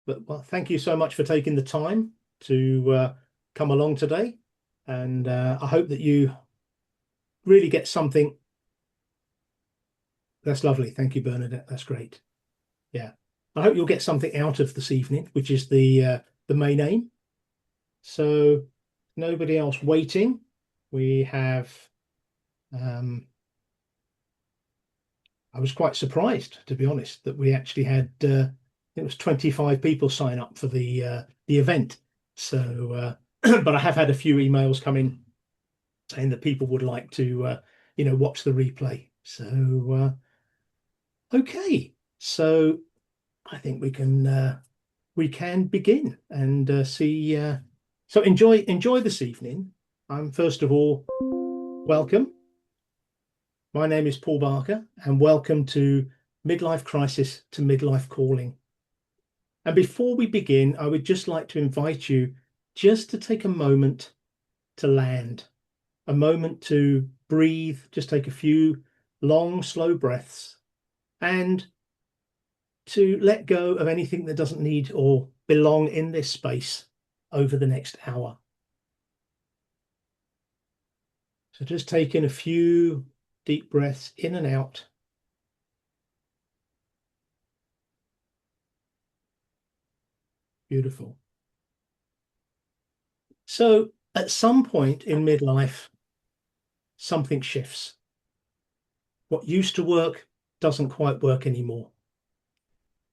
But well, thank you so much for taking the time to come along today. And I hope that you really get something. That's lovely. Thank you, Bernadette. That's great. Yeah. I hope you'll get something out of this evening, which is the main aim. So nobody else waiting. We have I was quite surprised, to be honest, that we actually had it was 25 people sign up for the event. So but I have had a few emails come in saying that people would like to watch the replay. So okay. So I think we can begin and see. So enjoy this evening. First of all, welcome. My name is Paul Barker, and welcome to Midlife Crisis to Midlife Calling. And before we begin, I would just like to invite you just to take a moment to land, a moment to breathe, just take a few long, slow breaths, and to let go of anything that doesn't need or belong in this space over the next hour. So just take in a few deep breaths in and out. Beautiful. So at some point in midlife, something shifts. What used to work doesn't quite work anymore.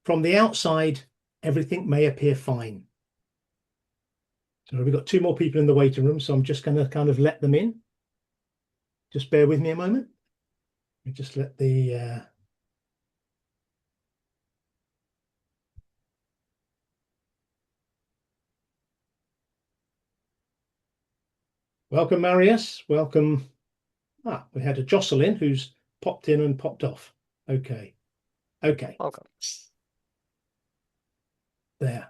From the outside, everything may appear fine. So we've got two more people in the waiting room, so I'm just going to kind of let them in. Just bear with me a moment. We just let the welcome, Marius. Welcome. We had a Jocelyn who's popped in and popped off. Okay. Welcome. There.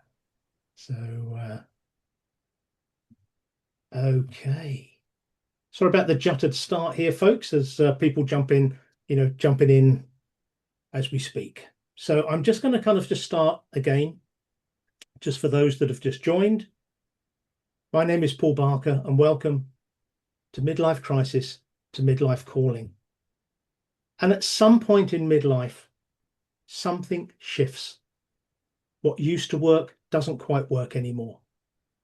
So okay. Sorry about the jutted start here, folks, as people jumping in as we speak. So I'm just going to kind of just start again, just for those that have just joined. My name is Paul Barker, and welcome to Midlife Crisis to Midlife Calling. And at some point in midlife, something shifts. What used to work doesn't quite work anymore.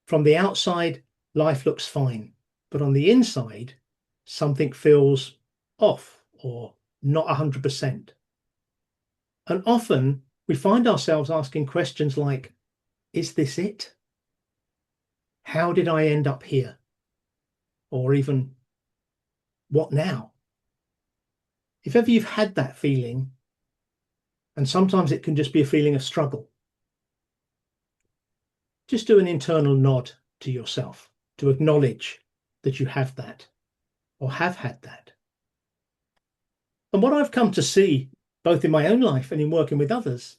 From the outside, life looks fine, but on the inside, something feels off or not 100%. And often we find ourselves asking questions like, is this it? How did I end up here? Or even, what now? If ever you've had that feeling, and sometimes it can just be a feeling of struggle, just do an internal nod to yourself to acknowledge that you have that or have had that. And what I've come to see, both in my own life and in working with others,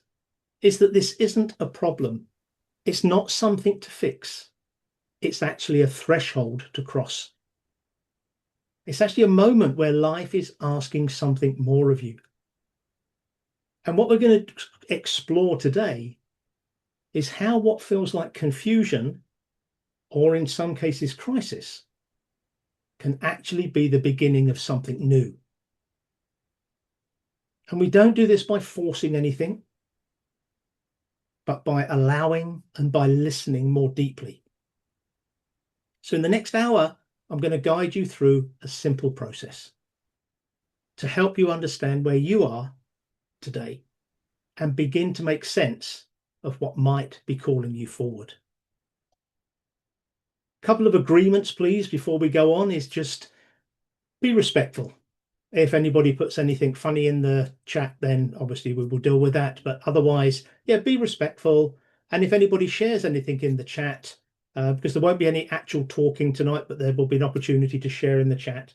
is that this isn't a problem. It's not something to fix. It's actually a threshold to cross. It's actually a moment where life is asking something more of you. And what we're going to explore today is how what feels like confusion, or in some cases crisis, can actually be the beginning of something new. And we don't do this by forcing anything, but by allowing and by listening more deeply. So in the next hour, I'm going to guide you through a simple process to help you understand where you are today and begin to make sense of what might be calling you forward. A couple of agreements, please, before we go on, is just be respectful. If anybody puts anything funny in the chat, then obviously we will deal with that. But otherwise, yeah, be respectful. And if anybody shares anything in the chat, because there won't be any actual talking tonight, but there will be an opportunity to share in the chat,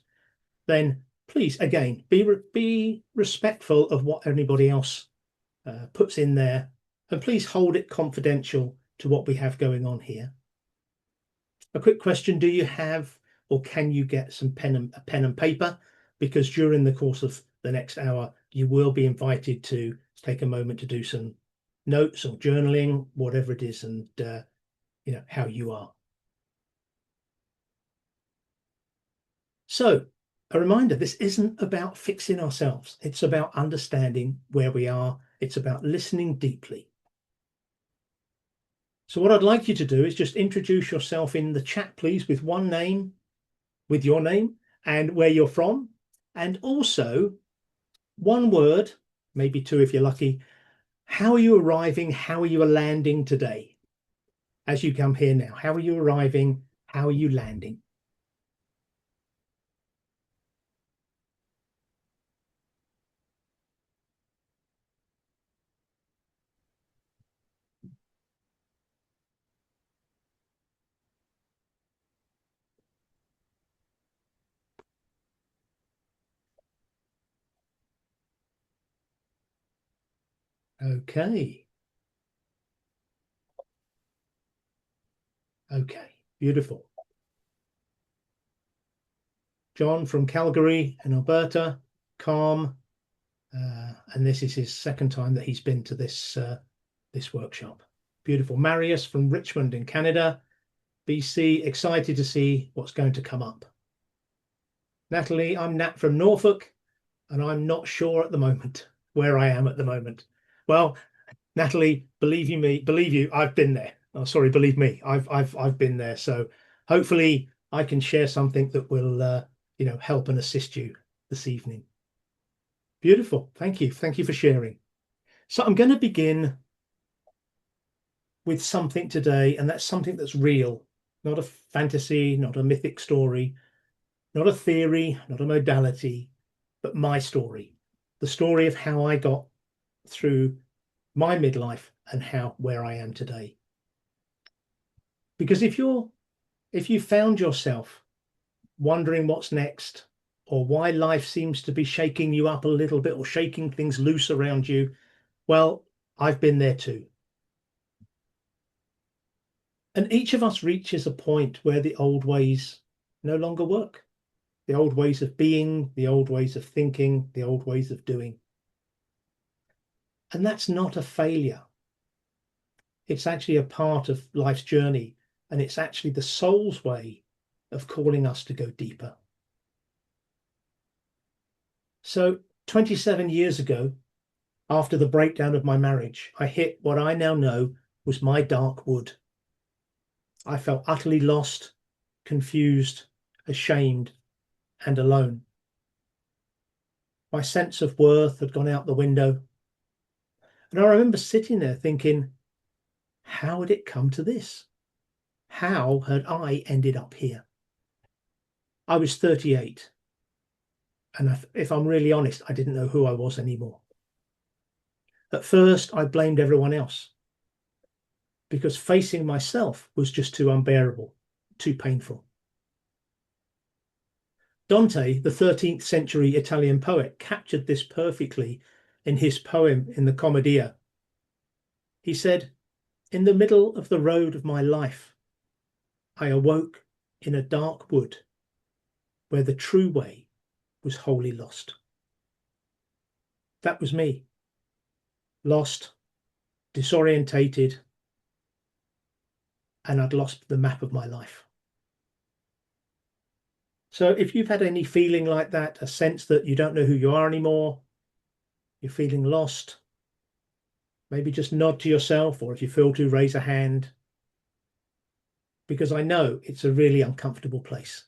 then please, again, be respectful of what anybody else puts in there. And please hold it confidential to what we have going on here. A quick question, do you have or can you get a pen and paper? Because during the course of the next hour, you will be invited to take a moment to do some notes or journaling, whatever it is, and how you are. So a reminder, this isn't about fixing ourselves. It's about understanding where we are. It's about listening deeply. So what I'd like you to do is just introduce yourself in the chat, please, with one name, with your name and where you're from, and also one word, maybe two if you're lucky. How are you arriving? How are you landing today? As you come here now, how are you arriving? How are you landing? Okay. Okay. Beautiful. John from Calgary in Alberta, calm. And this is his second time that he's been to this workshop. Beautiful. Marius from Richmond in Canada, BC, excited to see what's going to come up. Natalie, I'm Nat from Norfolk, and I'm not sure at the moment where I am at the moment. Well, Natalie, believe you, I've been there. Oh, sorry, believe me, I've been there. So hopefully I can share something that will help and assist you this evening. Beautiful. Thank you. Thank you for sharing. So I'm going to begin with something today, and that's something that's real, not a fantasy, not a mythic story, not a theory, not a modality, but my story, the story of how I got through my midlife and where I am today. Because if you found yourself wondering what's next, or why life seems to be shaking you up a little bit or shaking things loose around you, well, I've been there too. And each of us reaches a point where the old ways no longer work. The old ways of being, the old ways of thinking, the old ways of doing. And that's not a failure. It's actually a part of life's journey. And it's actually the soul's way of calling us to go deeper. So 27 years ago, after the breakdown of my marriage, I hit what I now know was my dark wood. I felt utterly lost, confused, ashamed, and alone. My sense of worth had gone out the window. And I remember sitting there thinking, how had it come to this? How had I ended up here? I was 38. And if I'm really honest, I didn't know who I was anymore. At first, I blamed everyone else because facing myself was just too unbearable, too painful. Dante, the 13th century Italian poet, captured this perfectly in his poem in the Commedia. He said, "In the middle of the road of my life, I awoke in a dark wood where the true way was wholly lost." That was me, lost, disorientated, and I'd lost the map of my life. So if you've had any feeling like that, a sense that you don't know who you are anymore, you're feeling lost, maybe just nod to yourself, or if you feel to, raise a hand, because I know it's a really uncomfortable place.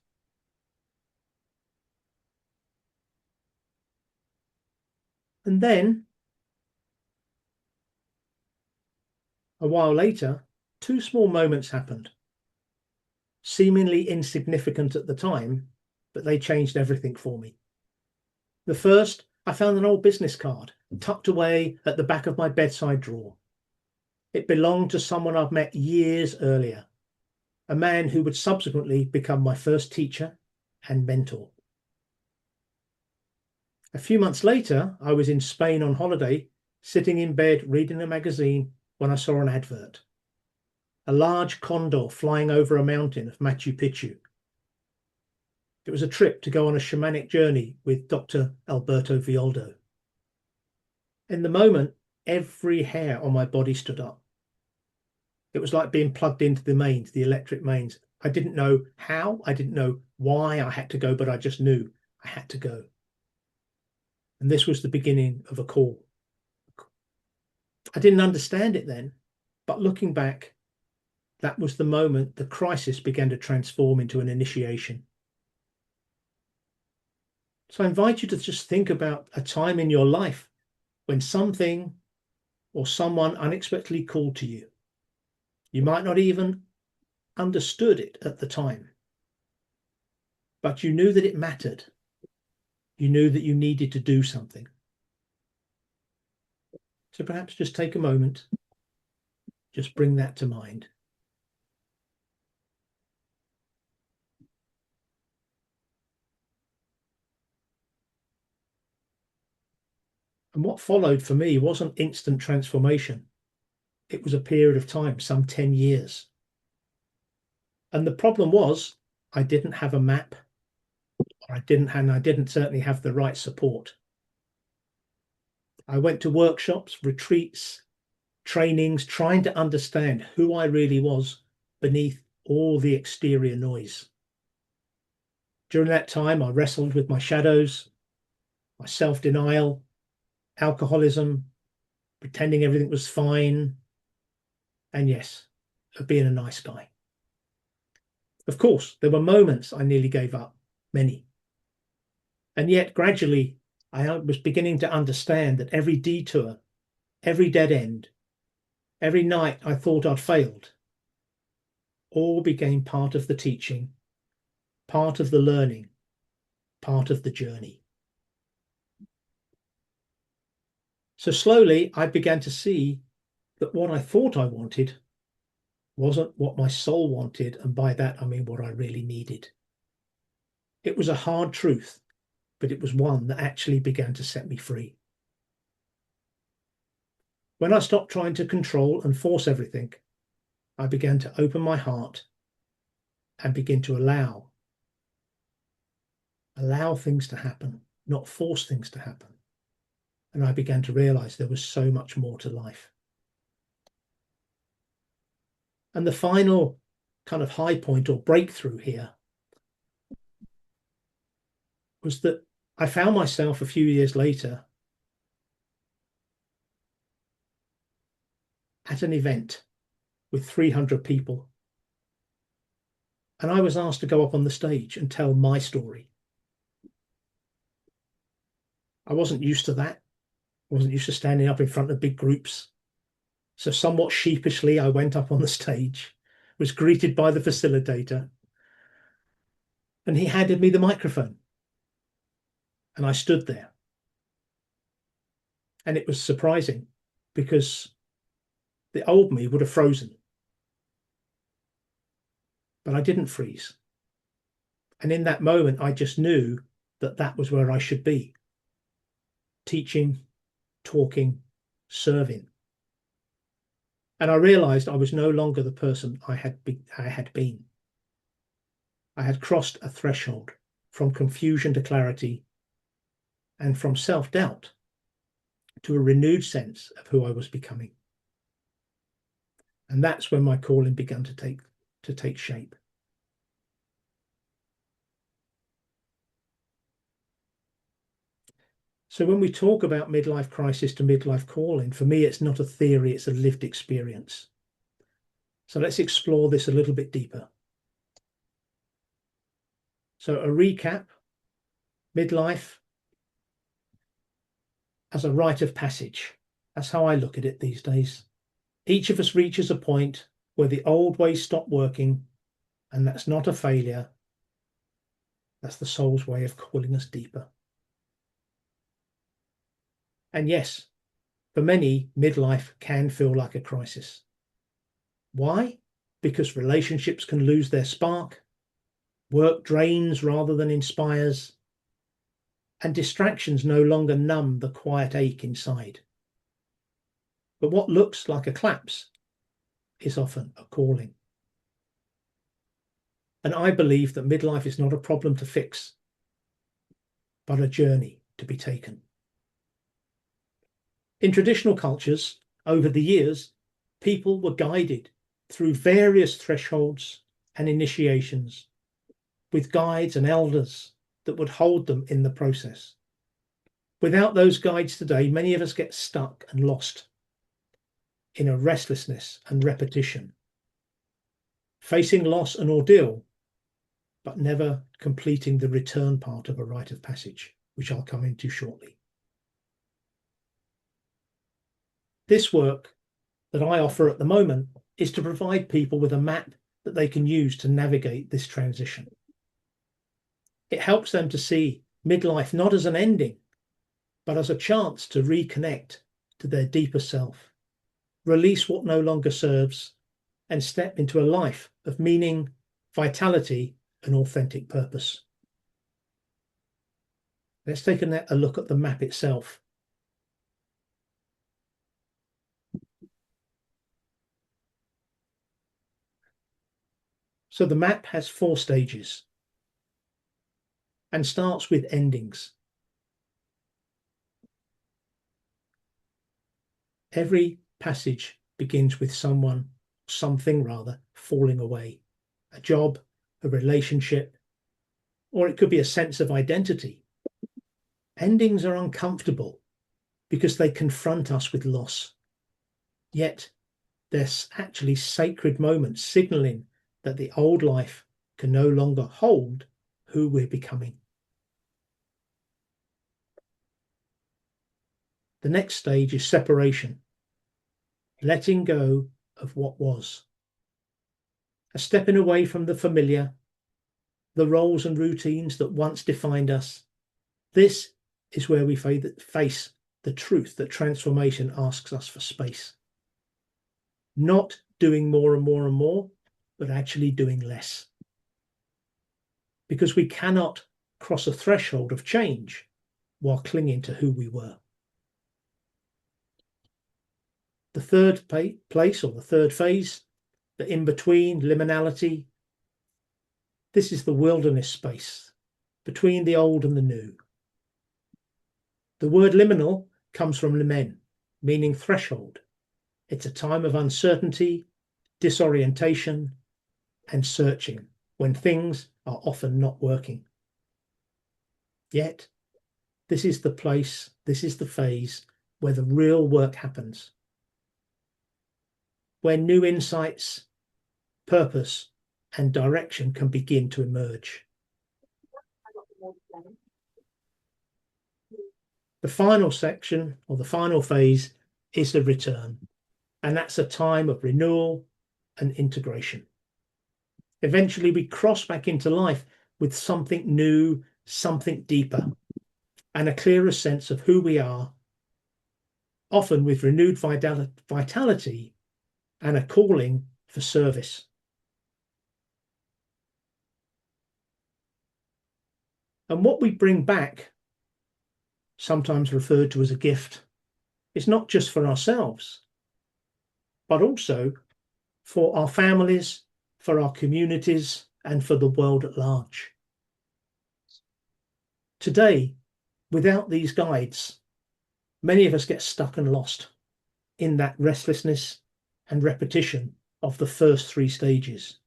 And then, a while later, two small moments happened, seemingly insignificant at the time, but they changed everything for me. The first, I found an old business card tucked away at the back of my bedside drawer. It belonged to someone I'd met years earlier, a man who would subsequently become my first teacher and mentor. A few months later, I was in Spain on holiday, sitting in bed reading a magazine when I saw an advert. A large condor flying over a mountain of Machu Picchu. It was a trip to go on a shamanic journey with Dr. Alberto Violdo. In the moment, every hair on my body stood up. It was like being plugged into the mains, the electric mains. I didn't know how, I didn't know why I had to go, but I just knew I had to go. And this was the beginning of a call. I didn't understand it then, but looking back, that was the moment the crisis began to transform into an initiation. So I invite you to just think about a time in your life when something or someone unexpectedly called to you. You might not even understood it at the time, but you knew that it mattered. You knew that you needed to do something. So perhaps just take a moment, just bring that to mind. And what followed for me wasn't instant transformation. It was a period of time, some 10 years. And the problem was I didn't have a map, or I didn't certainly have the right support. I went to workshops, retreats, trainings, trying to understand who I really was beneath all the exterior noise. During that time, I wrestled with my shadows, my self-denial, alcoholism, pretending everything was fine, and yes, of being a nice guy. Of course, there were moments I nearly gave up, many. And yet, gradually, I was beginning to understand that every detour, every dead end, every night I thought I'd failed, all became part of the teaching, part of the learning, part of the journey. So slowly, I began to see that what I thought I wanted wasn't what my soul wanted, and by that I mean what I really needed. It was a hard truth, but it was one that actually began to set me free. When I stopped trying to control and force everything, I began to open my heart and begin to allow things to happen, not force things to happen. And I began to realize there was so much more to life. And the final kind of high point or breakthrough here was that I found myself a few years later at an event with 300 people. And I was asked to go up on the stage and tell my story. I wasn't used to that. I wasn't used to standing up in front of big groups. So somewhat sheepishly, I went up on the stage, was greeted by the facilitator, and he handed me the microphone. And I stood there. And it was surprising because the old me would have frozen. But I didn't freeze. And in that moment, I just knew that that was where I should be. Teaching, talking, serving. And I realized I was no longer the person I had been. I had crossed a threshold from confusion to clarity and from self-doubt to a renewed sense of who I was becoming. And that's when my calling began to take shape. So when we talk about midlife crisis to midlife calling, for me, it's not a theory, it's a lived experience. So let's explore this a little bit deeper. So a recap, midlife as a rite of passage. That's how I look at it these days. Each of us reaches a point where the old ways stop working, and that's not a failure. That's the soul's way of calling us deeper. And yes, for many, midlife can feel like a crisis. Why? Because relationships can lose their spark, work drains rather than inspires, and distractions no longer numb the quiet ache inside. But what looks like a collapse is often a calling. And I believe that midlife is not a problem to fix, but a journey to be taken. In traditional cultures, over the years, people were guided through various thresholds and initiations with guides and elders that would hold them in the process. Without those guides today, many of us get stuck and lost in a restlessness and repetition, facing loss and ordeal, but never completing the return part of a rite of passage, which I'll come into shortly. This work that I offer at the moment is to provide people with a map that they can use to navigate this transition. It helps them to see midlife not as an ending, but as a chance to reconnect to their deeper self, release what no longer serves, and step into a life of meaning, vitality, and authentic purpose. Let's take a look at the map itself. So the map has 4 stages and starts with endings. Every passage begins with something rather, falling away. A job, a relationship, or it could be a sense of identity. Endings are uncomfortable because they confront us with loss. Yet they're actually sacred moments signaling that the old life can no longer hold who we're becoming. The next stage is separation, letting go of what was. A stepping away from the familiar, the roles and routines that once defined us. This is where we face the truth that transformation asks us for space. Not doing more and more and more, but actually doing less. Because we cannot cross a threshold of change while clinging to who we were. The third place, or the third phase, the in-between, liminality, this is the wilderness space between the old and the new. The word liminal comes from limen, meaning threshold. It's a time of uncertainty, disorientation, and searching when things are often not working. Yet, this is the place, this is the phase where the real work happens, where new insights, purpose, and direction can begin to emerge. The final section, or the final phase, is the return, and that's a time of renewal and integration. Eventually, we cross back into life with something new, something deeper, and a clearer sense of who we are, often with renewed vitality and a calling for service. And what we bring back, sometimes referred to as a gift, is not just for ourselves, but also for our families, for our communities, and for the world at large. Today, without these guides, many of us get stuck and lost in that restlessness and repetition of the first 3 stages.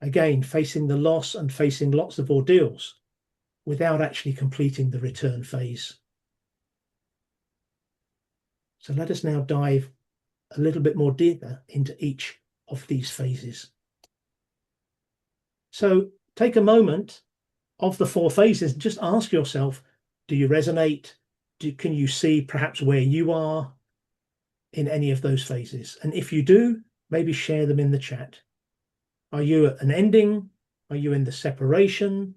Again, facing the loss and facing lots of ordeals without actually completing the return phase. So let us now dive a little bit more deeper into each of these phases. So take a moment of the 4 phases and just ask yourself, do you resonate? Can you see perhaps where you are in any of those phases? And if you do, maybe share them in the chat. Are you at an ending? Are you in the separation?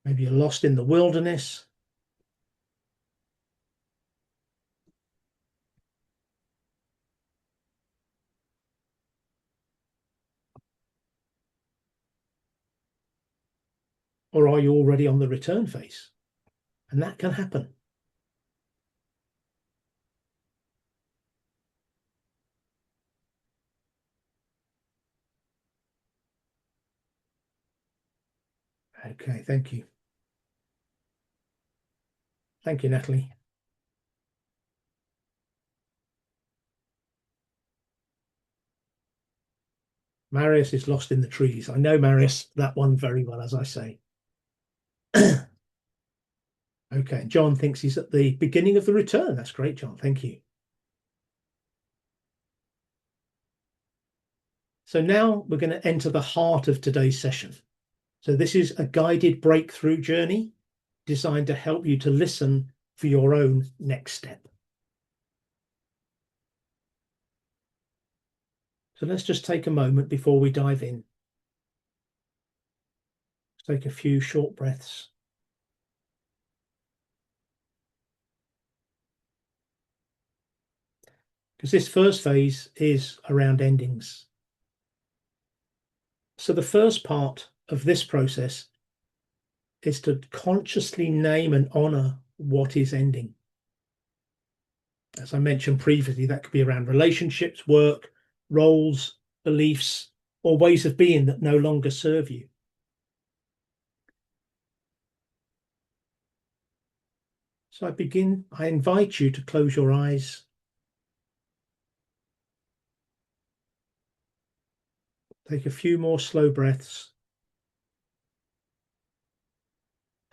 Maybe you're lost in the wilderness. Or are you already on the return phase? And that can happen. Okay, thank you. Thank you, Natalie. Marius is lost in the trees. I know Marius, that one very well, as I say. Okay, John thinks he's at the beginning of the return. That's great, John. Thank you. So now we're going to enter the heart of today's session. So this is a guided breakthrough journey designed to help you to listen for your own next step. So let's just take a moment before we dive in. Take a few short breaths. Because this first phase is around endings. So the first part of this process is to consciously name and honor what is ending. As I mentioned previously, that could be around relationships, work, roles, beliefs, or ways of being that no longer serve you. So I invite you to close your eyes. Take a few more slow breaths.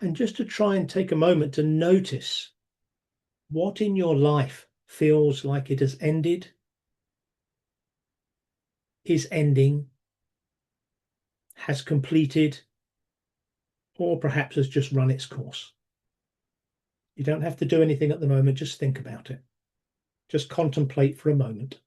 And just to try and take a moment to notice what in your life feels like it has ended, is ending, has completed, or perhaps has just run its course. You don't have to do anything at the moment, just think about it. Just contemplate for a moment.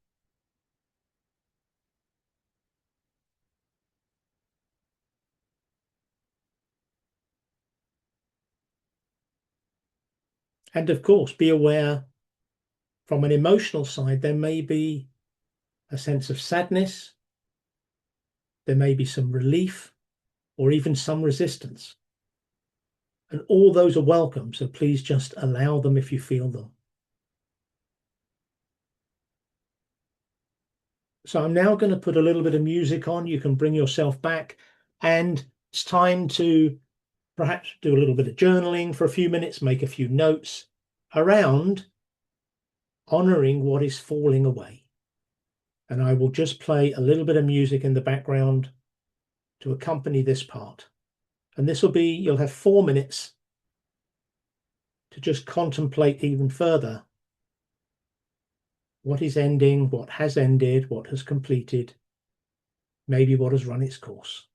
And of course, be aware from an emotional side, there may be a sense of sadness, there may be some relief, or even some resistance. And all those are welcome, so please just allow them if you feel them. So I'm now going to put a little bit of music on. You can bring yourself back, and it's time to perhaps do a little bit of journaling for a few minutes, make a few notes around honoring what is falling away. And I will just play a little bit of music in the background to accompany this part. And this will be, you'll have 4 minutes to just contemplate even further what is ending, what has ended, what has completed, maybe what has run its course.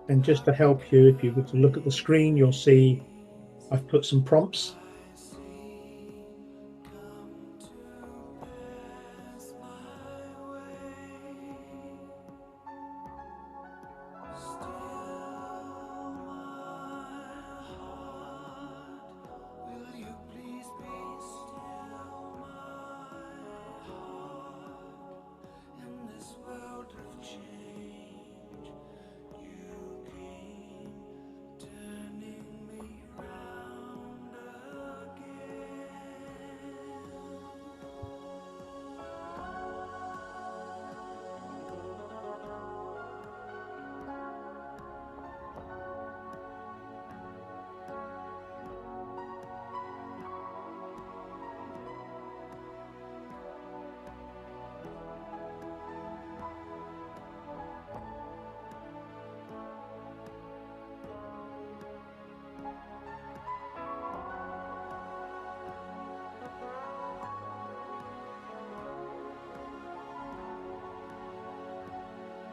And just to help you, if you were to look at the screen, you'll see I've put some prompts.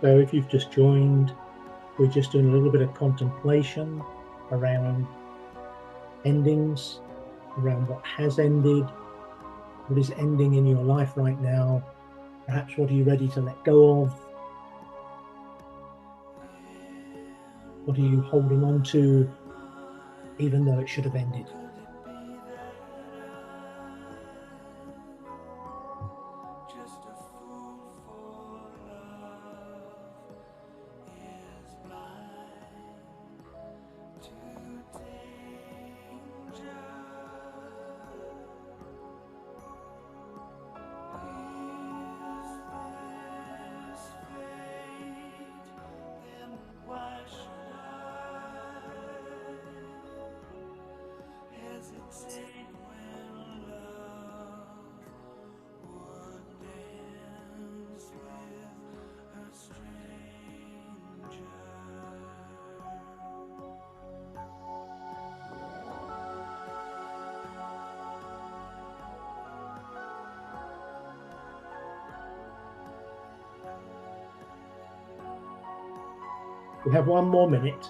So if you've just joined, we're just doing a little bit of contemplation around endings, around what has ended, What is ending in your life right now? Perhaps what are you ready to let go of? What are you holding on to, even though it should have ended? We have one more minute.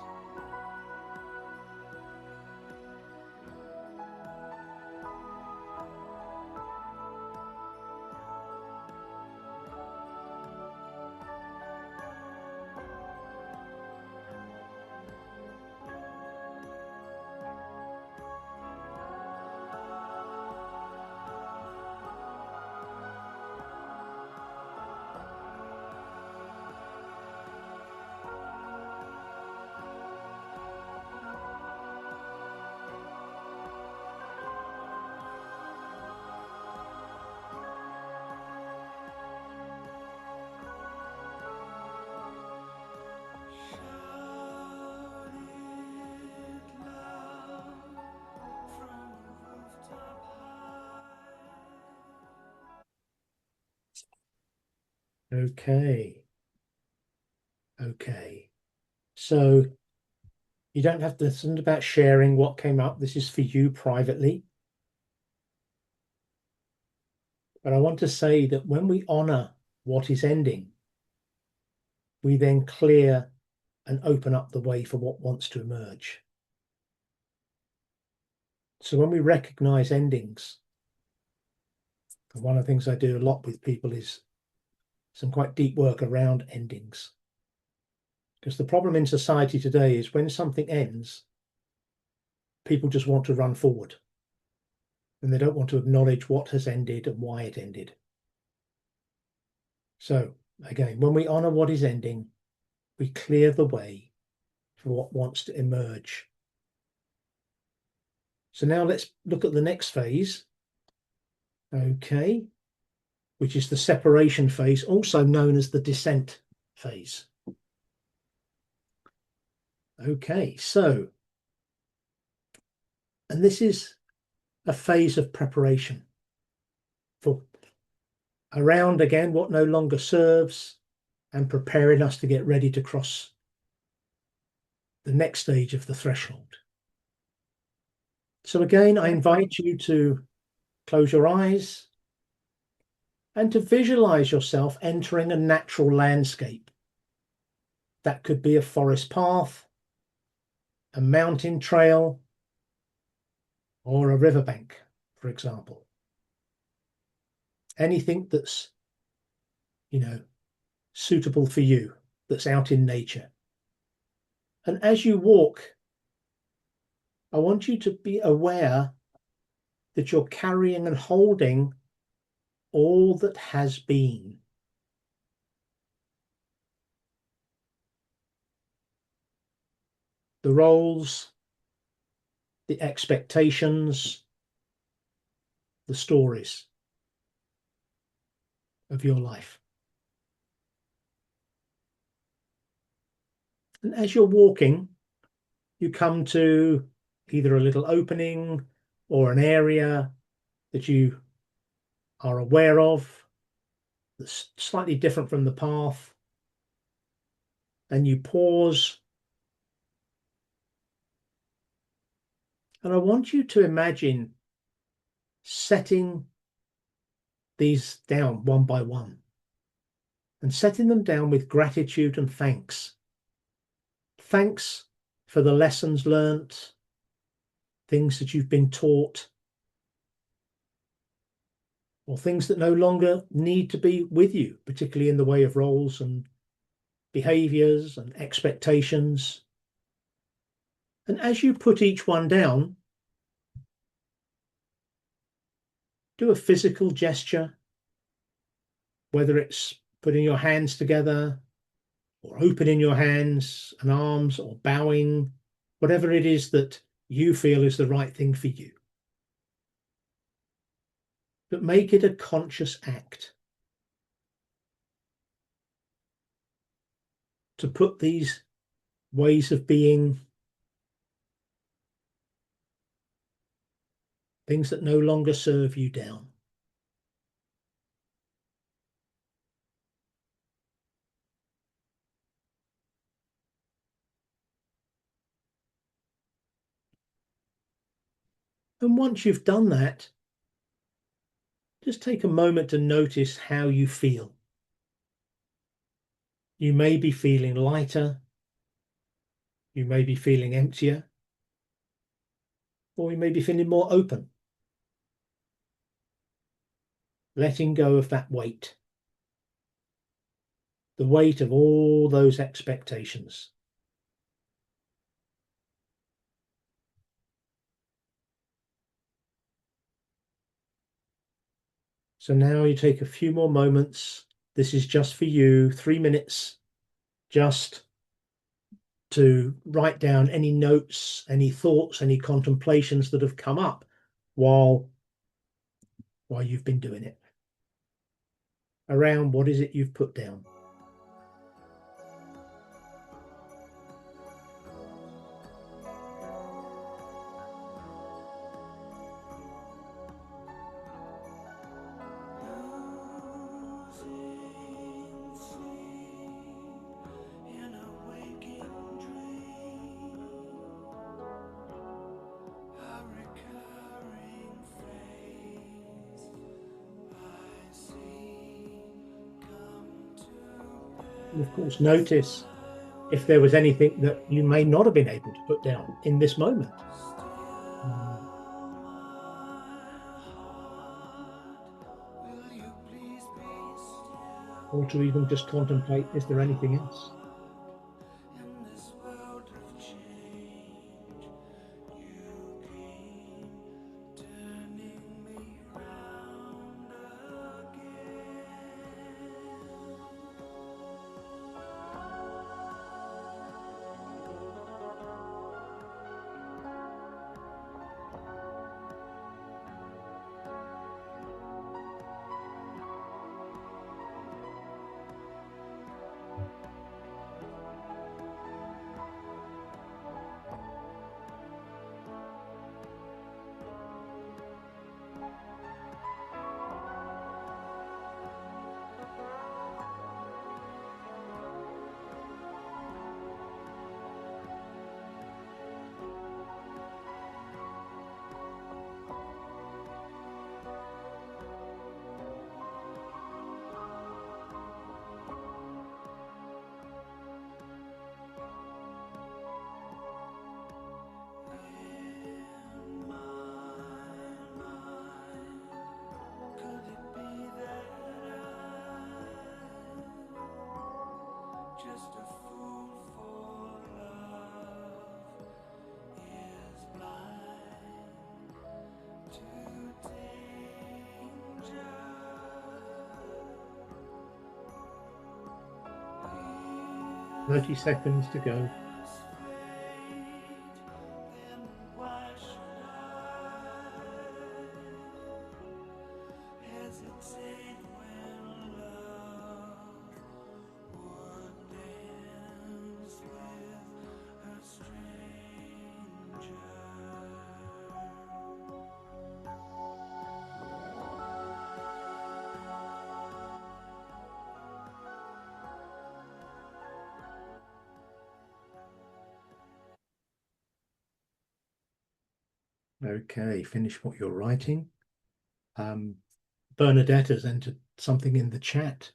Okay. Okay. So you don't have to listen about sharing what came up. This is for you privately. But I want to say that when we honor what is ending, we then clear and open up the way for what wants to emerge. So when we recognize endings, and one of the things I do a lot with people is some quite deep work around endings. Because the problem in society today is when something ends, people just want to run forward and they don't want to acknowledge what has ended and why it ended. So again, when we honor what is ending, we clear the way for what wants to emerge. So now let's look at the next phase. Okay, which is the separation phase, also known as the descent phase. Okay, so, and this is a phase of preparation for around again what no longer serves and preparing us to get ready to cross the next stage of the threshold. So again, I invite you to close your eyes and to visualize yourself entering a natural landscape. That could be a forest path, a mountain trail, or a riverbank, for example. Anything that's, suitable for you, that's out in nature. And as you walk, I want you to be aware that you're carrying and holding all that has been. The roles, the expectations, the stories of your life. And as you're walking, you come to either a little opening or an area that you are aware of that's slightly different from the path. And you pause. And I want you to imagine setting these down one by one and setting them down with gratitude and thanks. Thanks for the lessons learnt, things that you've been taught. or things that no longer need to be with you, particularly in the way of roles and behaviors and expectations. And as you put each one down, do a physical gesture, whether it's putting your hands together or opening your hands and arms or bowing, whatever it is that you feel is the right thing for you. But make it a conscious act to put these ways of being, things that no longer serve you, down. And once you've done that, just take a moment to notice how you feel. You may be feeling lighter, you may be feeling emptier, or you may be feeling more open. Letting go of that weight, the weight of all those expectations. So now you take a few more moments. This is just for you, 3 minutes, just to write down any notes, any thoughts, any contemplations that have come up while you've been doing it, around what is it you've put down. And of course, notice if there was anything that you may not have been able to put down in this moment. Or to even just contemplate, is there anything else? Fade. 30 seconds to go. Okay, finish what you're writing. Bernadette has entered something in the chat.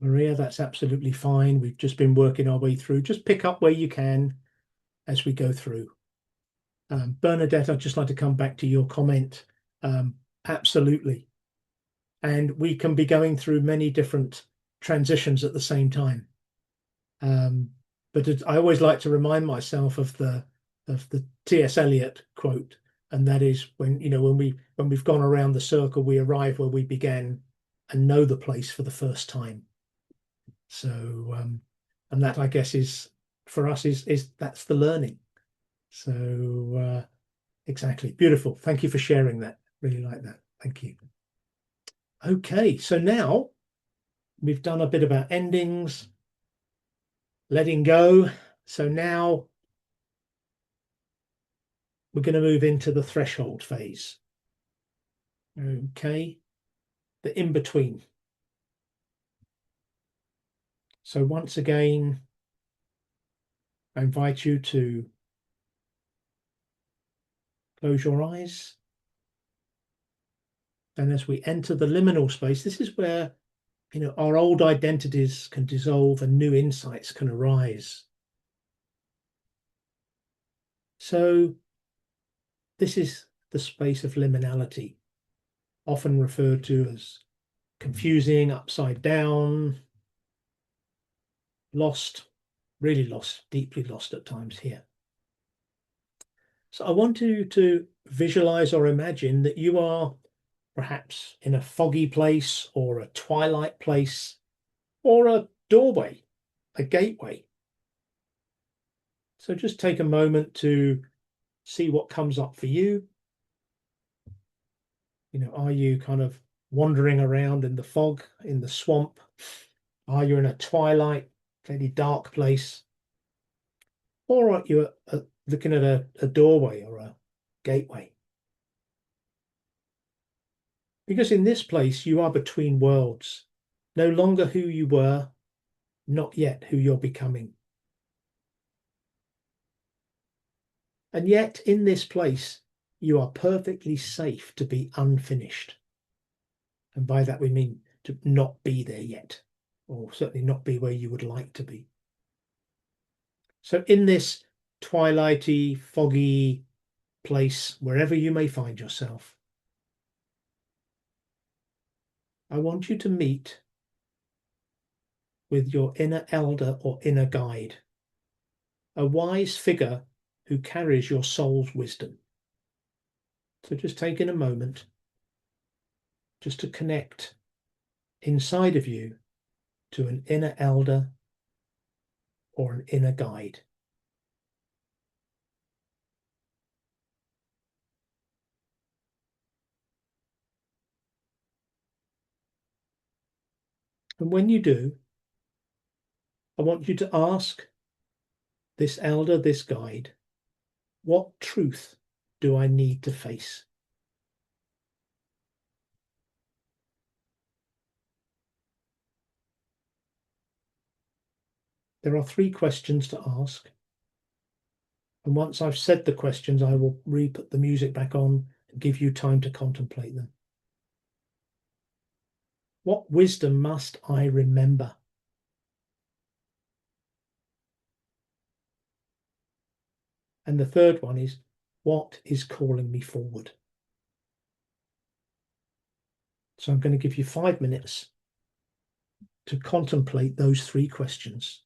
Maria, that's absolutely fine. We've just been working our way through. Just pick up where you can as we go through. Bernadette, I'd just like to come back to your comment. Absolutely. And we can be going through many different transitions at the same time. Um, but I always like to remind myself of the T.S. Eliot quote, and that is when we've gone around the circle, we arrive where we began and know the place for the first time. So, and that I guess is for us is that's the learning. So exactly, beautiful. Thank you for sharing that. Really like that. Thank you. Okay, so now we've done a bit about endings, letting go. So now we're going to move into the threshold phase. Okay, the in between. So once again, I invite you to close your eyes. And as we enter the liminal space, this is where our old identities can dissolve and new insights can arise. So this is the space of liminality, often referred to as confusing, upside down, lost, really lost, deeply lost at times here. So I want you to visualize or imagine that you are perhaps in a foggy place or a twilight place or a doorway, a gateway. So just take a moment to see what comes up for you. Are you kind of wandering around in the fog, in the swamp? Are you in a twilight, fairly dark place? Or are you looking at a doorway or a gateway? Because in this place, you are between worlds, no longer who you were, not yet who you're becoming. And yet, in this place, you are perfectly safe to be unfinished. And by that, we mean to not be there yet, or certainly not be where you would like to be. So, in this twilighty, foggy place, wherever you may find yourself, I want you to meet with your inner elder or inner guide, a wise figure who carries your soul's wisdom. So just taking a moment just to connect inside of you to an inner elder or an inner guide. And when you do, I want you to ask this elder, this guide, what truth do I need to face? There are 3 questions to ask. And once I've said the questions, I will re-put the music back on and give you time to contemplate them. What wisdom must I remember? And the third one is, what is calling me forward? So I'm going to give you 5 minutes to contemplate those 3 questions.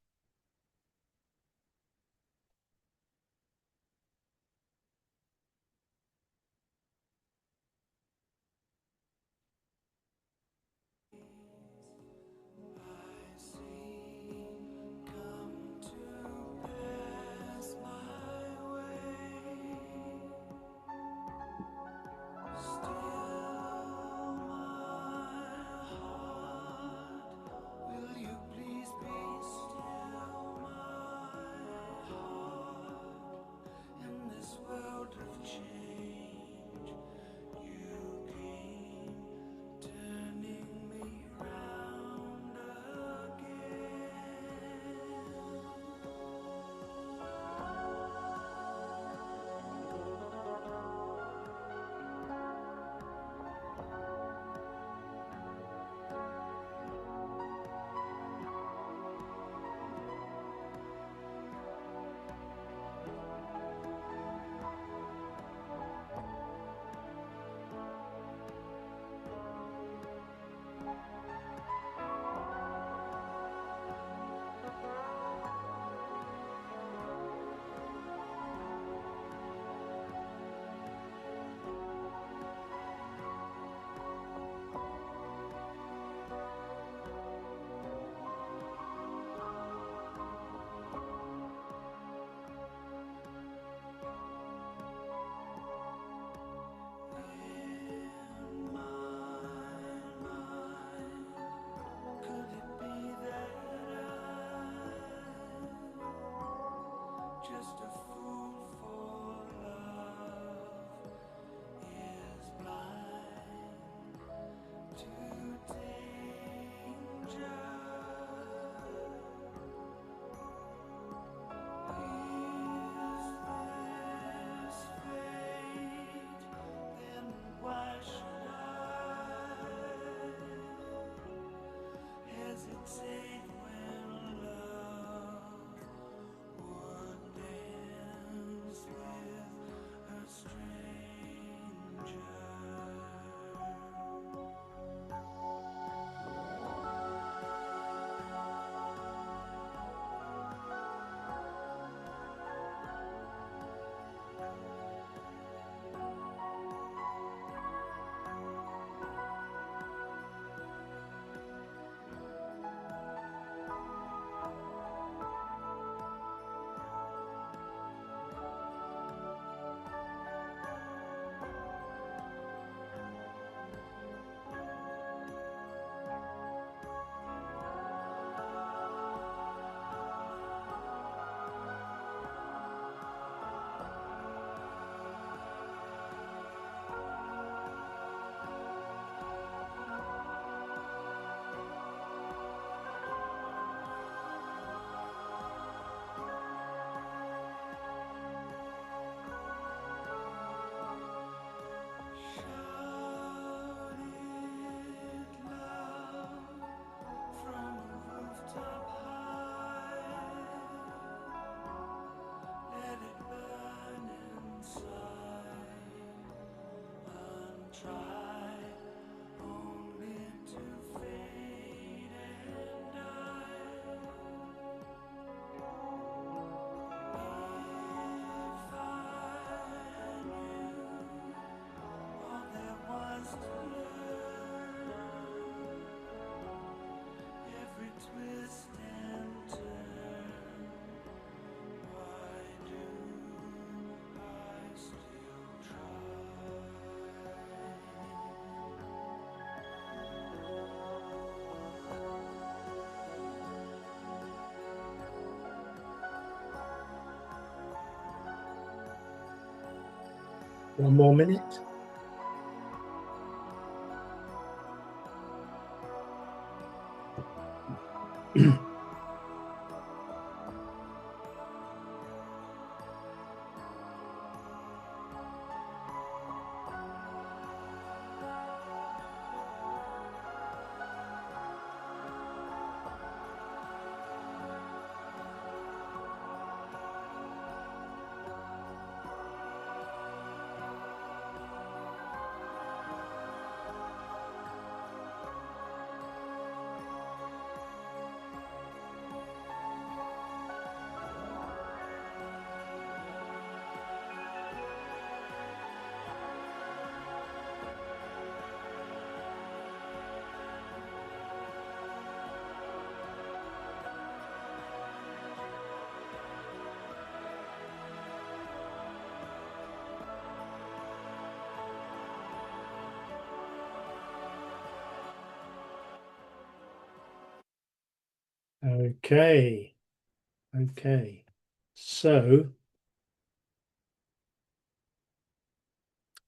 One more minute. Okay. Okay. So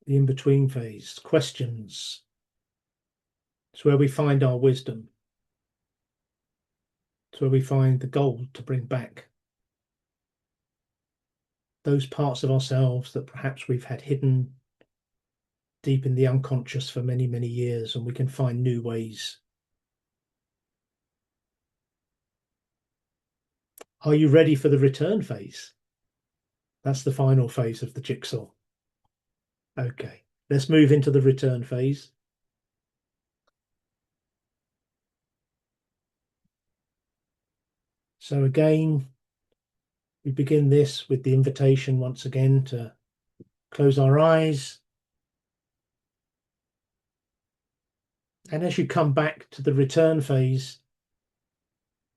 the in-between phase, questions. It's where we find our wisdom. It's where we find the gold to bring back those parts of ourselves that perhaps we've had hidden deep in the unconscious for many, many years, and we can find new ways. Are you ready for the return phase? That's the final phase of the jigsaw. Okay, let's move into the return phase. So again, we begin this with the invitation once again to close our eyes. And as you come back to the return phase,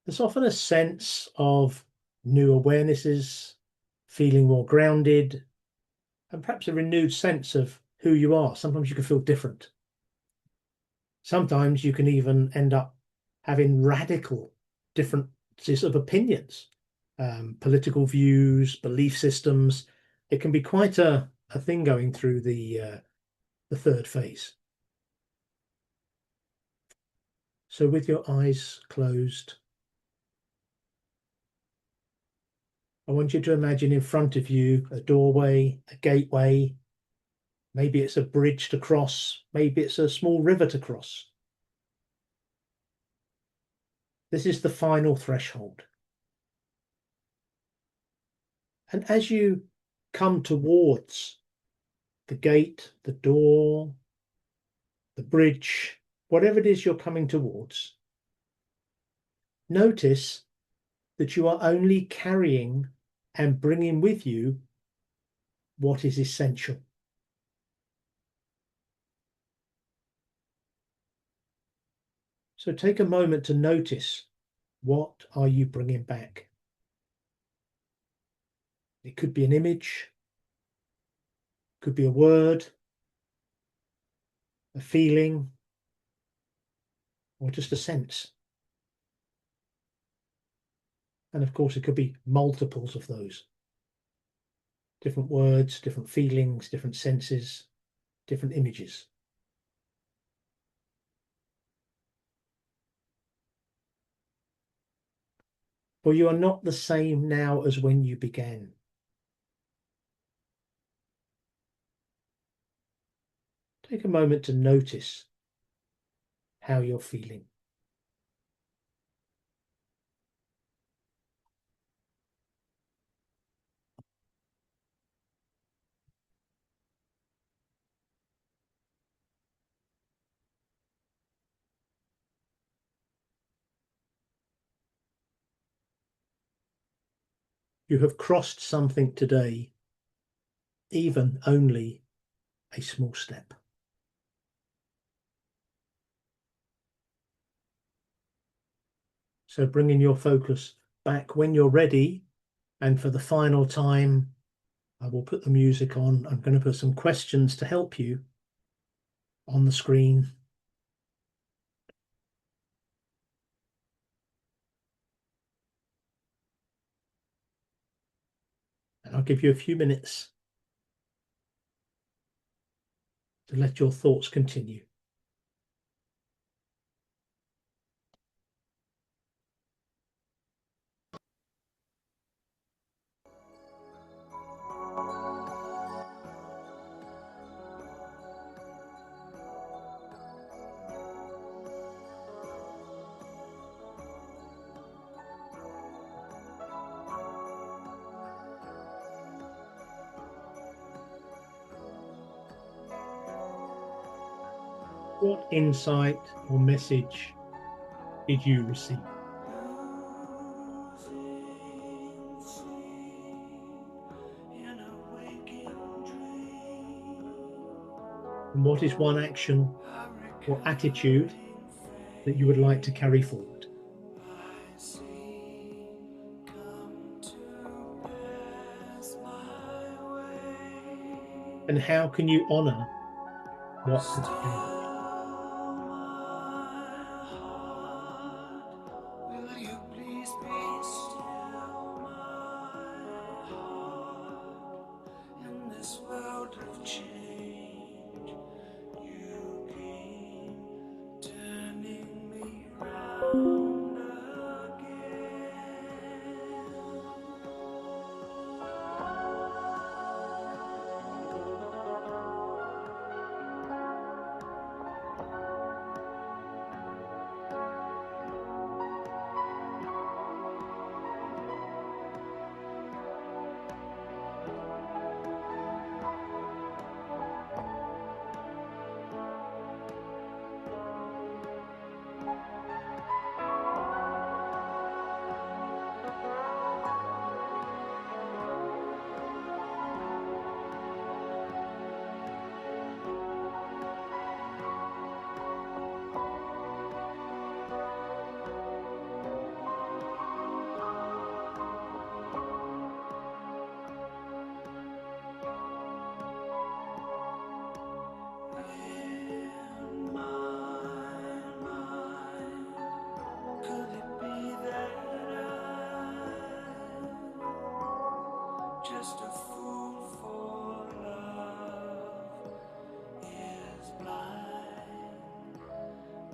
there's often a sense of new awarenesses, feeling more grounded, and perhaps a renewed sense of who you are. Sometimes you can feel different. Sometimes you can even end up having radical differences of opinions political views, belief systems. It can be quite a thing going through the third phase. So with your eyes closed, I want you to imagine in front of you a doorway, a gateway. Maybe it's a bridge to cross. Maybe it's a small river to cross. This is the final threshold. And as you come towards the gate, the door, the bridge, whatever it is you're coming towards, notice that you are only carrying and bringing with you what is essential. So take a moment to notice, what are you bringing back? It could be an image, could be a word, a feeling, or just a sense. And of course, it could be multiples of those. Different words, different feelings, different senses, different images. For you are not the same now as when you began. Take a moment to notice how you're feeling. You have crossed something today, even only a small step. So bringing your focus back when you're ready, and for the final time, I will put the music on. I'm going to put some questions to help you on the screen. And I'll give you a few minutes to let your thoughts continue. What insight or message did you receive? And what is one action or attitude that you would like to carry forward? And how can you honor what has changed?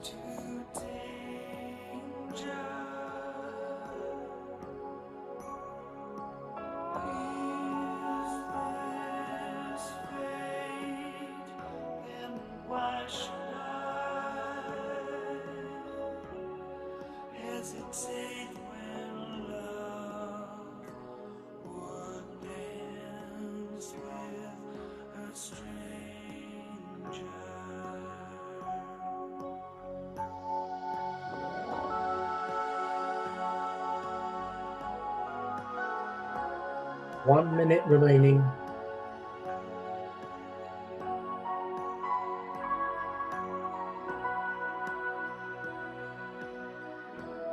to danger. Is this fate? Then why should I hesitate when love would dance with a stranger? 1 minute remaining.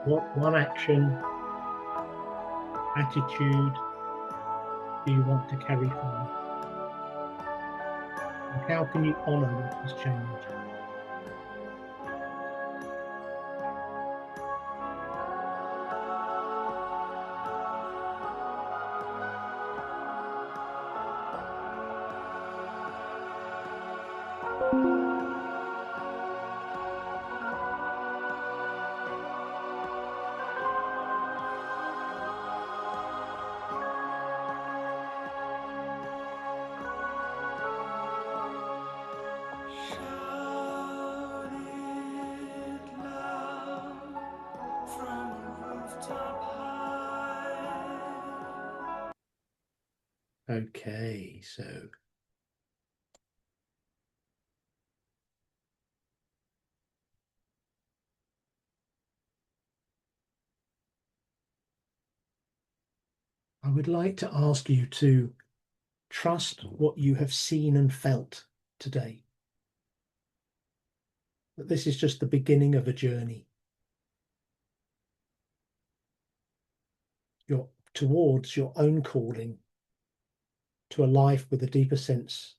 What one action, attitude do you want to carry forward? And how can you honor what has changed? Shout it loud from a rooftop high. Okay, so I would like to ask you to trust what you have seen and felt today. That this is just the beginning of a journey. You're towards your own calling to a life with a deeper sense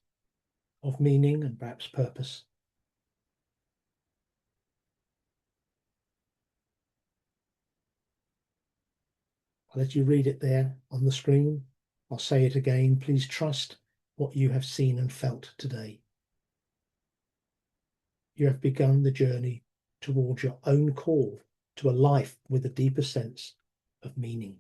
of meaning and perhaps purpose. I'll let you read it there on the screen. I'll say it again. Please trust what you have seen and felt today. You have begun the journey towards your own call to a life with a deeper sense of meaning.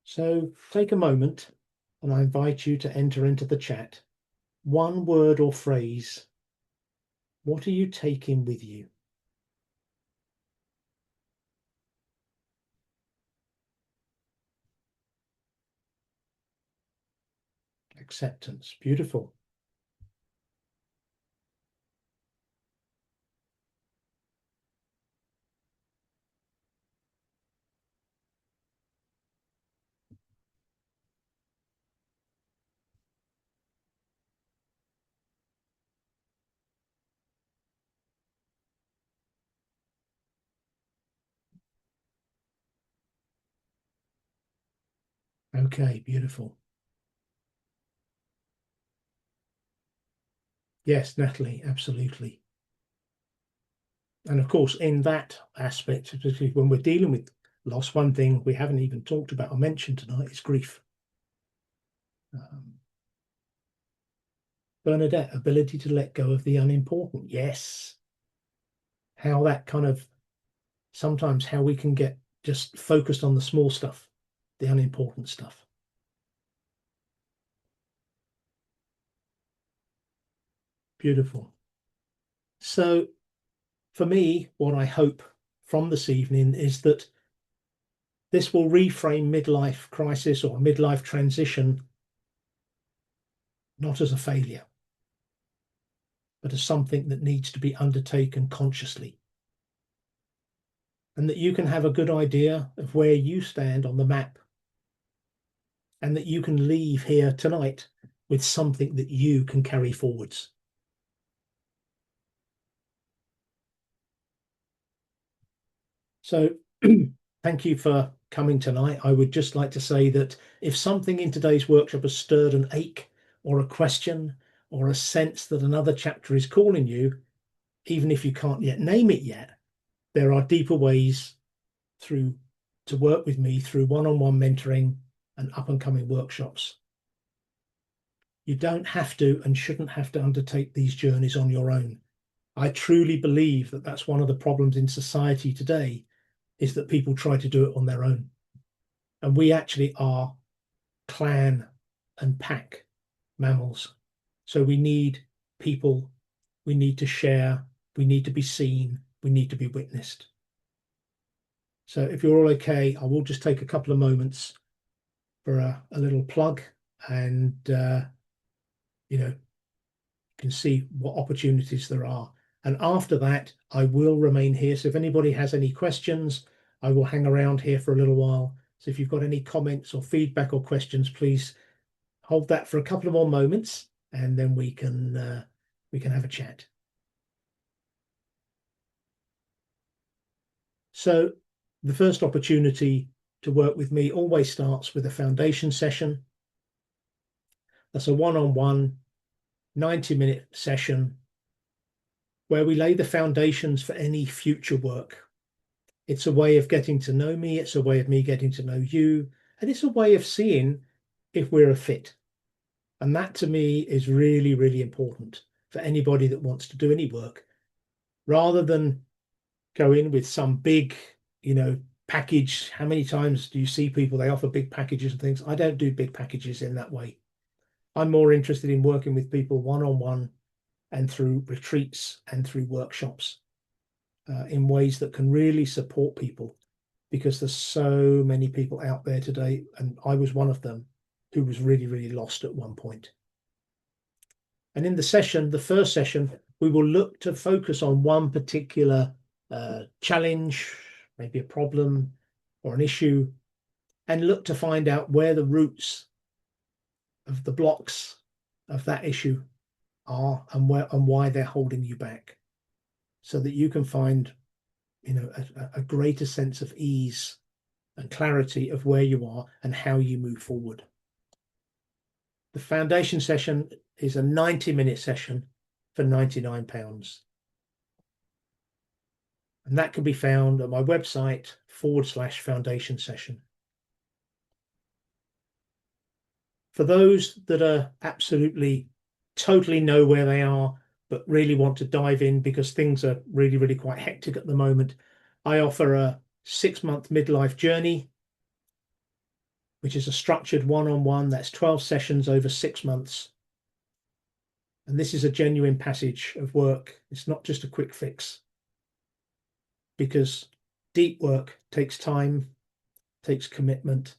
So take a moment and I invite you to enter into the chat. One word or phrase. What are you taking with you? Acceptance. Beautiful. Okay, beautiful. Yes, Natalie, absolutely. And of course, in that aspect, particularly when we're dealing with loss, one thing we haven't even talked about or mentioned tonight is grief. Bernadette, ability to let go of the unimportant. Yes. How that kind of sometimes how we can get just focused on the small stuff, the unimportant stuff. Beautiful. So for me, what I hope from this evening is that this will reframe midlife crisis or midlife transition not as a failure, but as something that needs to be undertaken consciously. And that you can have a good idea of where you stand on the map. And that you can leave here tonight with something that you can carry forwards. So thank you for coming tonight. I would just like to say that if something in today's workshop has stirred an ache or a question or a sense that another chapter is calling you, even if you can't yet name it yet, there are deeper ways through to work with me through one-on-one mentoring and up-and-coming workshops. You don't have to and shouldn't have to undertake these journeys on your own. I truly believe that that's one of the problems in society today, is that people try to do it on their own. And we actually are clan and pack mammals. So we need people, we need to share, we need to be seen, we need to be witnessed. So if you're all okay, I will just take a couple of moments for a little plug, and you can see what opportunities there are. And after that, I will remain here. So if anybody has any questions, I will hang around here for a little while. So if you've got any comments or feedback or questions, please hold that for a couple of more moments, and then we can have a chat. So the first opportunity to work with me always starts with a foundation session. That's a one-on-one 90-minute session where we lay the foundations for any future work. It's a way of getting to know me. It's a way of me getting to know you. And it's a way of seeing if we're a fit. And that to me is really, really important for anybody that wants to do any work, rather than go in with some big, package. How many times do you see people, they offer big packages and things? I don't do big packages in that way. I'm more interested in working with people one-on-one and through retreats and through workshops in ways that can really support people, because there's so many people out there today, and I was one of them, who was really, really lost at one point. And in the first session, we will look to focus on one particular challenge, maybe a problem or an issue, and look to find out where the roots of the blocks of that issue are, and why they're holding you back, so that you can find a greater sense of ease and clarity of where you are and how you move forward. The foundation session is a 90-minute session for £99. And that can be found at my website /foundation session. For those that are absolutely totally know where they are, but really want to dive in because things are really, really quite hectic at the moment, I offer a 6-month midlife journey, which is a structured one-on-one. That's 12 sessions over 6 months. And this is a genuine passage of work. It's not just a quick fix, because deep work takes time, takes commitment,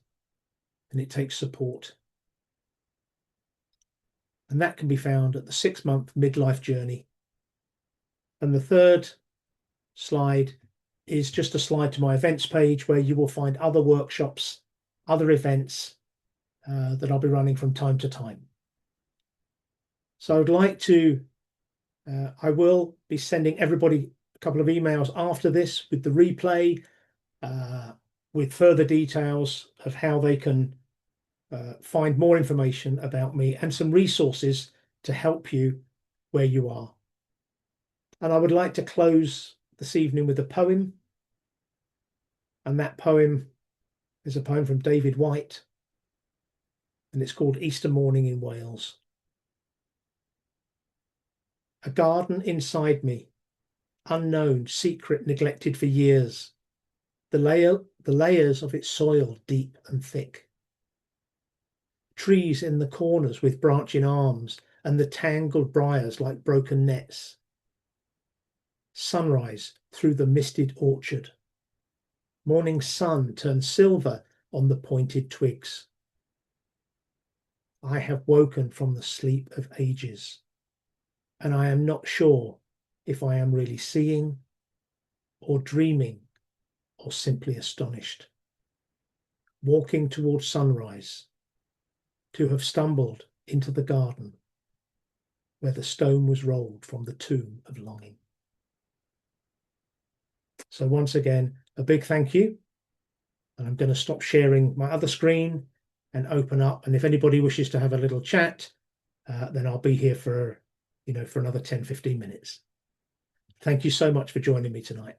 and it takes support. And that can be found at the 6-month midlife journey. And the third slide is just a slide to my events page, where you will find other workshops, other events that I'll be running from time to time. So I would like to, I will be sending everybody a couple of emails after this with the replay, with further details of how they can find more information about me and some resources to help you where you are. And I would like to close this evening with a poem. And that poem is a poem from David White, and it's called Easter Morning in Wales. A garden inside me, unknown, secret, neglected for years. The layers of its soil deep and thick. Trees in the corners with branching arms, and the tangled briars like broken nets. Sunrise through the misted orchard. Morning sun turns silver on the pointed twigs. I have woken from the sleep of ages, and I am not sure if I am really seeing or dreaming or simply astonished. Walking towards sunrise, to have stumbled into the garden where the stone was rolled from the tomb of longing. So once again, a big thank you. And I'm going to stop sharing my other screen and open up. And if anybody wishes to have a little chat, then I'll be here for another 10, 15 minutes. Thank you so much for joining me tonight.